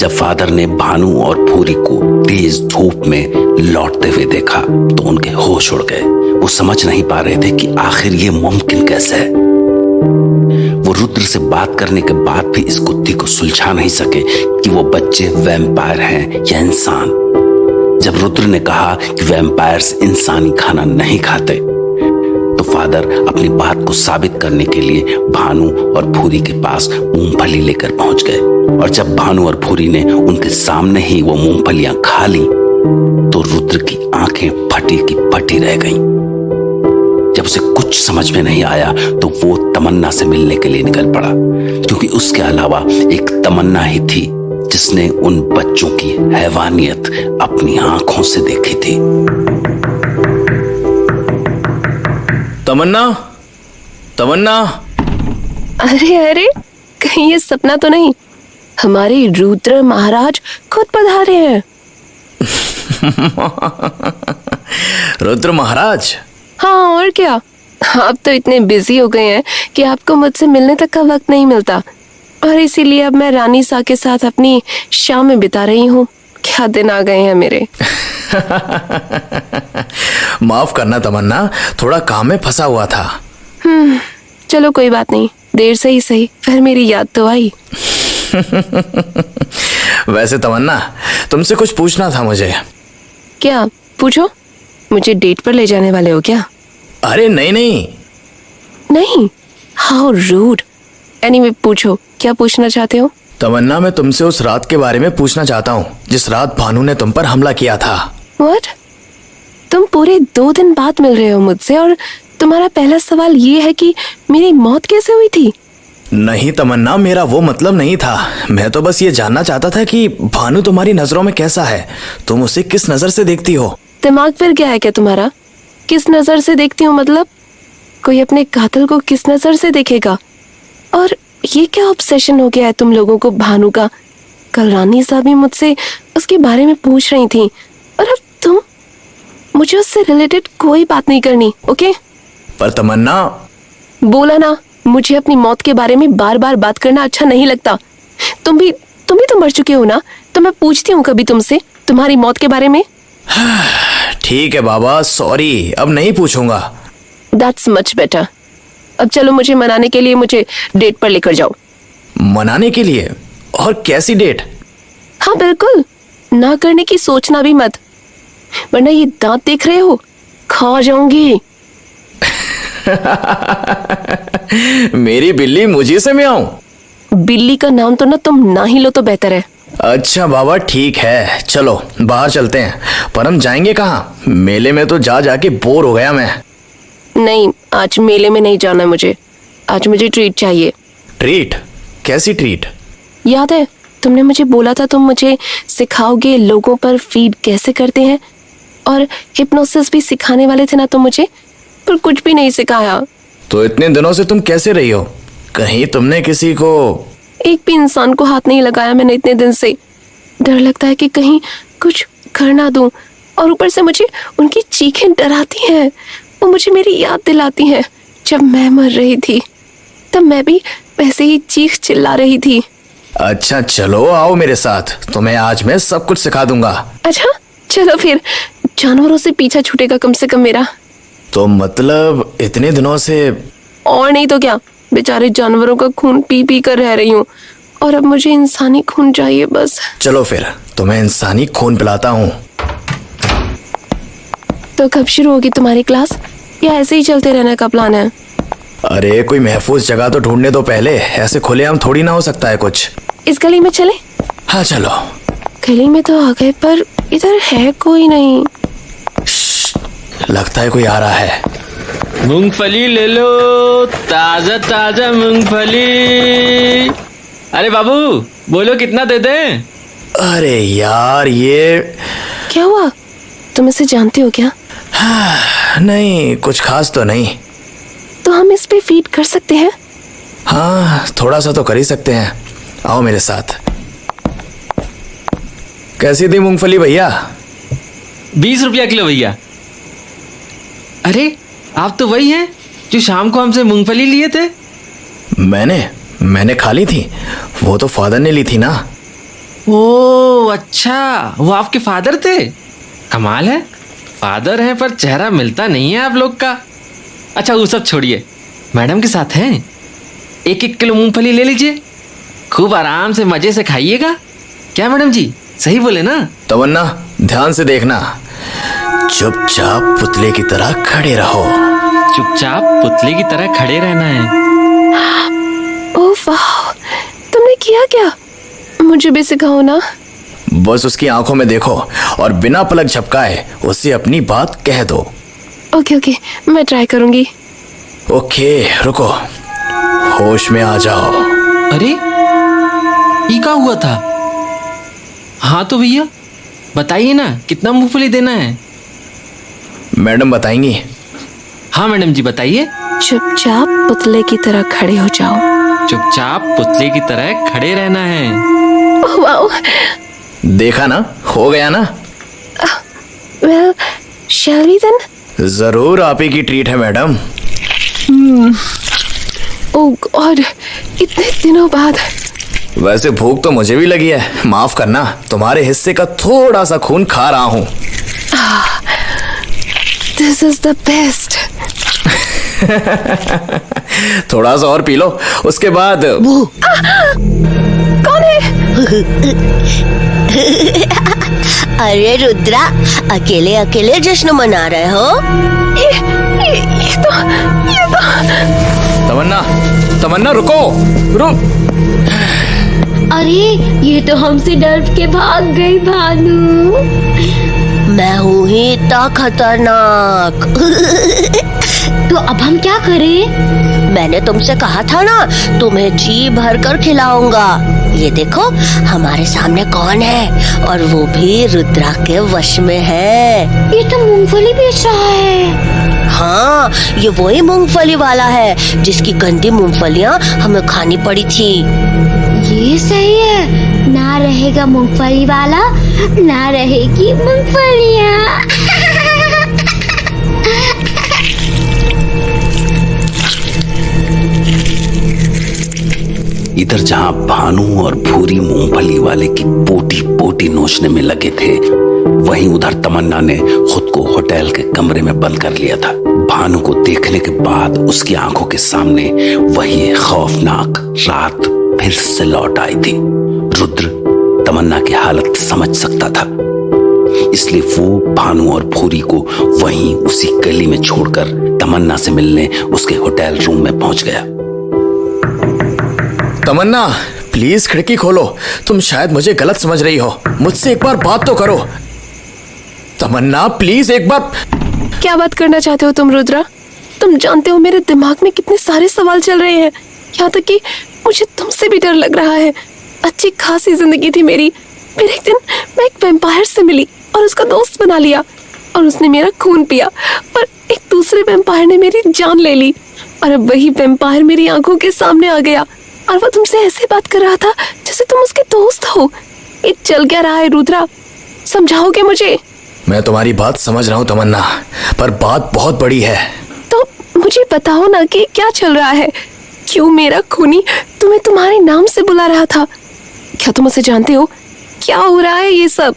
जब फादर ने भानु और भूरी को तेज धूप में लौटते हुए देखा तो उनके होश उड़ गए। वो समझ नहीं पा रहे थे कि आखिर ये मुमकिन कैसे है। वो रुद्र से बात करने के बाद भी इस गुत्थी को सुलझा नहीं सके कि वो बच्चे वैम्पायर हैं या इंसान। जब रुद्र ने कहा कि वैम्पायर्स इंसानी खाना नहीं खाते तो फादर अपनी बात को साबित करने के लिए भानु और भूरी के पास मूंगफली लेकर पहुंच गए। और जब भानु और भूरी ने उनके सामने ही वो मूंगफलियां खा ली तो रुद्र की आंखें फटी की फटी रह गईं। जब उसे कुछ समझ में नहीं आया तो वो तमन्ना से मिलने के लिए निकल पड़ा, क्योंकि उसके अलावा एक तमन्ना ही थी जिसने उन बच्चों की हैवानियत अपनी आंखों से देखी थी। तमन्ना, तमन्ना। अरे अरे, कहीं ये सपना तो नहीं? हमारे रुद्र महाराज खुद पधारे हैं। रुद्र महाराज? हाँ, और क्या। आप तो इतने बिजी हो गए हैं कि आपको मुझसे मिलने तक का वक्त नहीं मिलता, और इसीलिए अब मैं रानी सा के साथ अपनी शाम में बिता रही हूँ। क्या दिन आ गए हैं मेरे। माफ करना तमन्ना, थोड़ा काम में फंसा हुआ था। चलो कोई बात नहीं, देर से ही सही, फिर मेरी याद तो आई। वैसे तमन्ना, तुमसे कुछ पूछना था मुझे। क्या? पूछो। मुझे डेट पर ले जाने वाले हो क्या? अरे नहीं नहीं। नहीं? How rude. एनीवे, पूछो, क्या पूछना चाहते हो? तमन्ना, मैं तुमसे उस रात के बारे में पूछना चाहता हूँ जिस रात भानु ने तुम पर हमला किया था। What? तुम पूरे 2 दिन बाद मिल रहे हो मुझसे और तुम्हारा पहला सवाल ये है कि मेरी मौत कैसे हुई थी? नहीं तमन्ना, मेरा वो मतलब नहीं था। मैं तो बस ये जानना चाहता था कि भानु तुम्हारी नजरों में कैसा है, तुम उसे किस नजर से देखती हो। दिमाग फिर गया है क्या तुम्हारा? किस नजर से देखती हूँ मतलब? कोई अपने कातिल को किस नजर से देखेगा? और ये क्या ऑब्सेशन हो गया है तुम लोगों को भानु का? कल रानी साहब भी मुझसे उसके बारे में पूछ रही थी, और अब तुम? मुझे उससे रिलेटेड कोई बात नहीं करनी, ओके? पर तमन्ना। बोला ना, मुझे अपनी मौत के बारे में बार बार बात करना अच्छा नहीं लगता। तुम भी तो मर चुके हो ना, तो मैं पूछती हूँ कभी तुमसे तुम्हारी मौत के बारे में? ठीक है बाबा, सॉरी, अब नहीं पूछूंगा। That's much better. अब चलो, मुझे मनाने के लिए मुझे डेट पर लेकर जाओ। मनाने के लिए? और कैसी डेट? हाँ बिल्कुल, ना करने की सोचना भी मत, वरना ये दांत देख रहे हो, खा जाऊंगी। मेरी बिल्ली मुझे से मैं आऊं? बिल्ली का नाम तो ना तुम ना ही लो तो बेहतर है। अच्छा बाबा, ठीक है, चलो बाहर चलते हैं। पर हम जाएंगे कहाँ? मेले में तो जा जाके बोर हो गया मैं। नहीं, आज मेले में नहीं जाना मुझे। आज मुझे ट्रीट चाहिए। ट्रीट? कैसी ट्रीट? याद है तुमने मुझे बोला था तुम मुझे सिखाओगे लोगों पर फीड कैसे करते हैं, और हिप्नोसिस भी सिखाने वाले थे ना तुम मुझे, पर कुछ भी नहीं सिखाया। तो इतने दिनों से तुम कैसे रही हो? कहीं तुमने किसी को? एक भी इंसान को हाथ नहीं लगाया मैंने इतने दिन से। डर लगता है कि कहीं कुछ कर ना दूं, और ऊपर से मुझे उनकी चीखें डराती हैं। वो मुझे मेरी याद दिलाती हैं जब मैं मर रही थी, तब मैं भी वैसे ही चीख चिल्ला रही थी। अच्छा चलो, आओ मेरे साथ, तुम्हें आज मैं सब कुछ सिखा दूंगा। अच्छा चलो फिर, जानवरों से पीछा छूटेगा कम से कम मेरा। तो मतलब इतने दिनों से? और नहीं तो क्या, बेचारे जानवरों का खून पी पी कर रह रही हूँ, और अब मुझे इंसानी खून चाहिए बस। चलो फिर, तुम्हें इंसानी खून पिलाता हूँ। तो कब शुरू होगी तुम्हारी क्लास, या ऐसे ही चलते रहने का प्लान है? अरे कोई महफूज जगह तो ढूंढने दो पहले, ऐसे खुलेआम थोड़ी ना हो सकता है कुछ। इस गली में चले? हाँ चलो। गली में तो आ गए, पर इधर है कोई नहीं। लगता है कोई आ रहा है। मूंगफली ले लो, ताजा ताजा मूंगफली। अरे बाबू, बोलो कितना दे दें? अरे यार, ये क्या हुआ? तुम इसे जानते हो क्या? नहीं, कुछ खास तो नहीं। तो हम इस पे फीड कर सकते हैं? हाँ, थोड़ा सा तो कर ही सकते हैं। आओ मेरे साथ। कैसी थी मूंगफली भैया? 20 रुपया किलो भैया। अरे आप तो वही हैं जो शाम को हमसे मूंगफली लिए थे। मैंने खा ली थी, वो तो फादर ने ली थी ना। ओ अच्छा, वो आपके फादर थे। कमाल है, फादर हैं पर चेहरा मिलता नहीं है आप लोग का। अच्छा वो सब छोड़िए, मैडम के साथ हैं, 1-1 किलो मूंगफली ले लीजिए, खूब आराम से मजे से खाइएगा। क्या मैडम जी, सही बोले ना? तमन्ना ध्यान से देखना, चुपचाप पुतले की तरह खड़े रहो। चुपचाप पुतले की तरह खड़े रहना है। ओह वाह, तुमने किया क्या? मुझे भी सिखाओ ना। बस उसकी आंखों में देखो और बिना पलक झपकाए उसे अपनी बात कह दो। ओके ओके, मैं ट्राई करूंगी। ओके रुको, होश में आ जाओ। अरे ये क्या हुआ था? हाँ तो भैया बताइए ना, कितना मूंगफली देना है? मैडम बताएंगी। हाँ मैडम जी बताइए। चुपचाप पुतले की तरह खड़े हो जाओ। चुपचाप पुतले की तरह खड़े रहना है। ओह वाओ, देखा ना, हो गया ना। Well shall we then? जरूर, आप ही की ट्रीट है मैडम। ओह गॉड, इतने दिनों बाद। वैसे भूख तो मुझे भी लगी है, माफ करना, तुम्हारे हिस्से का थोड़ा सा खून खा रहा हूँ। This is the best. थोड़ा सा और पी लो, उसके बाद। कौन है? अरे रुद्रा, अकेले अकेले जश्न मना रहे हो? ये तो तमन्ना, तमन्ना रुको, रुक। अरे ये तो हमसे डर के भाग गई भानु। मैं हूँ ही इतना खतरनाक। तो अब हम क्या करें? मैंने तुमसे कहा था ना, तुम्हें जी भर कर खिलाऊंगा। ये देखो हमारे सामने कौन है, और वो भी रुद्रा के वश में है। ये तो मूंगफली बेच रहा है। हाँ, ये वही मूंगफली वाला है जिसकी गंदी मूंगफलियाँ हमें खानी पड़ी थी। ये सही है, ना रहेगा मूंगफली वाला, ना रहेगी मूंगफलियाँ। इधर जहां भानु और भूरी मूंगफली वाले की पोटी पोटी नोचने में लगे थे, वहीं उधर तमन्ना ने खुद को होटल के कमरे में बंद कर लिया था। भानु को देखने के बाद उसकी आंखों के सामने वही खौफनाक रात फिर से लौट आई थी। रुद्र तमन्ना की हालत समझ सकता था, इसलिए वो भानु और भूरी को वहीं उसी गली में छोड़कर तमन्ना से मिलने उसके होटल रूम में पहुंच गया। तमन्ना प्लीज खिड़की खोलो, तुम शायद मुझे गलत समझ रही हो, मुझसे एक बार बात तो करो। तमन्ना प्लीज एक बार। क्या बात करना चाहते हो तुम रुद्रा? तुम जानते हो मेरे दिमाग में कितने सारे सवाल चल रहे हैं, यहाँ तक कि मुझे तुमसे भी डर लग रहा है। अच्छी खासी जिंदगी थी मेरी, फिर एक दिन मैं एक वैम्पायर से मिली और उसका दोस्त बना लिया, और उसने मेरा खून पिया, और एक दूसरे वैम्पायर ने मेरी जान ले ली, और अब वही वैम्पायर मेरी आंखों के सामने आ गया, और वो तुमसे ऐसे बात कर रहा था जैसे तुम उसके दोस्त हो। ये चल क्या रहा है रुद्रा? समझाओगे मुझे? मैं तुम्हारी बात समझ रहा हूँ तमन्ना, पर बात बहुत बड़ी है। तो मुझे बताओ ना कि क्या चल रहा है? क्यों मेरा खूनी तुम्हें तुम्हारे नाम से बुला रहा था? क्या तुम उसे जानते हो? क्या हो रहा है ये सब?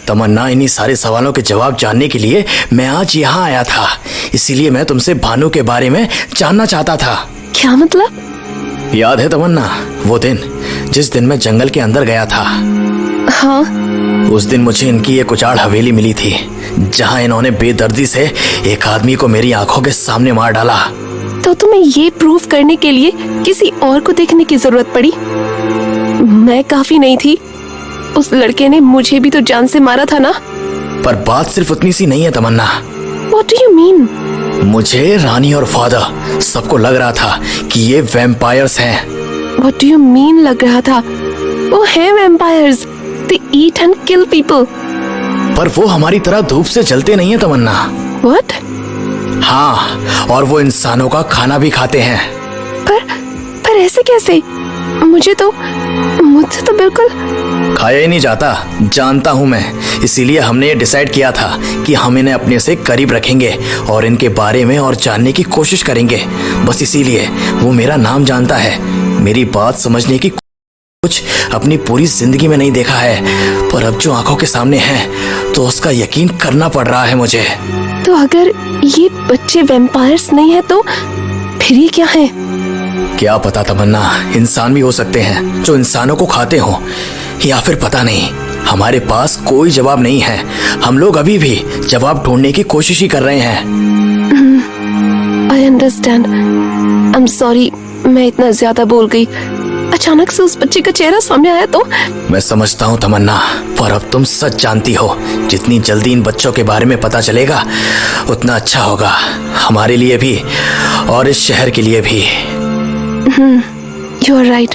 तमन्ना, इन्हीं सारे सवालों के जवाब जानने के लिए मैं आज यहाँ आया था, इसीलिए मैं तुमसे भानु के बारे में जानना चाहता था। क्या मतलब? याद है तमन्ना वो दिन जिस दिन मैं जंगल के अंदर गया था? हाँ। उस दिन मुझे इनकी एक उजाड़ हवेली मिली थी, जहाँ इन्होंने बेदर्दी से एक आदमी को मेरी आंखों के सामने मार डाला। तो तुम्हें ये प्रूव करने के लिए किसी और को देखने की जरूरत पड़ी? मैं काफी नहीं थी? उस लड़के ने मुझे भी तो जान से मारा था ना? पर बात सिर्फ उतनी सी नहीं है तमन्ना। What do you mean? मुझे, रानी और फादर सबको लग रहा था कि ये वैम्पायर्स हैं। What do you mean लग रहा था? वो हैं vampires. They eat and kill people. पर वो हमारी तरह धूप से जलते नहीं है तमन्ना। What? हाँ, और वो इंसानों का खाना भी खाते हैं। पर ऐसे कैसे? मुझसे तो बिल्कुल। खाया ही नहीं जाता, जानता हूँ मैं, इसीलिए हमने ये डिसाइड किया था कि हम इन्हें अपने से करीब रखेंगे और इनके बारे में और जानने की कोशिश करेंगे। बस इसीलिए वो मेरा नाम जानता है, मेरी बात समझने की कुछ अपनी पूरी जिंदगी में नहीं देखा है, पर अब जो आंखों के सामने है तो उसका यकीन करना पड़ रहा है मुझे। तो अगर ये बच्चे वैम्पायर्स नहीं है तो फिर ये क्या है? क्या पता तमन्ना, इंसान भी हो सकते हैं जो इंसानों को खाते हो, या फिर पता नहीं। हमारे पास कोई जवाब नहीं है। हम लोग अभी भी जवाब ढूंढने की कोशिश ही कर रहे हैं। I understand. I am sorry, मैं इतना ज्यादा बोल गई। अचानक से उस बच्चे का चेहरा सामने आया तो। मैं समझता हूँ तमन्ना, पर अब तुम सच जानती हो। जितनी जल्दी इन बच्चों के बारे में पता चलेगा उतना अच्छा होगा, हमारे लिए भी और इस शहर के लिए भी। You are right.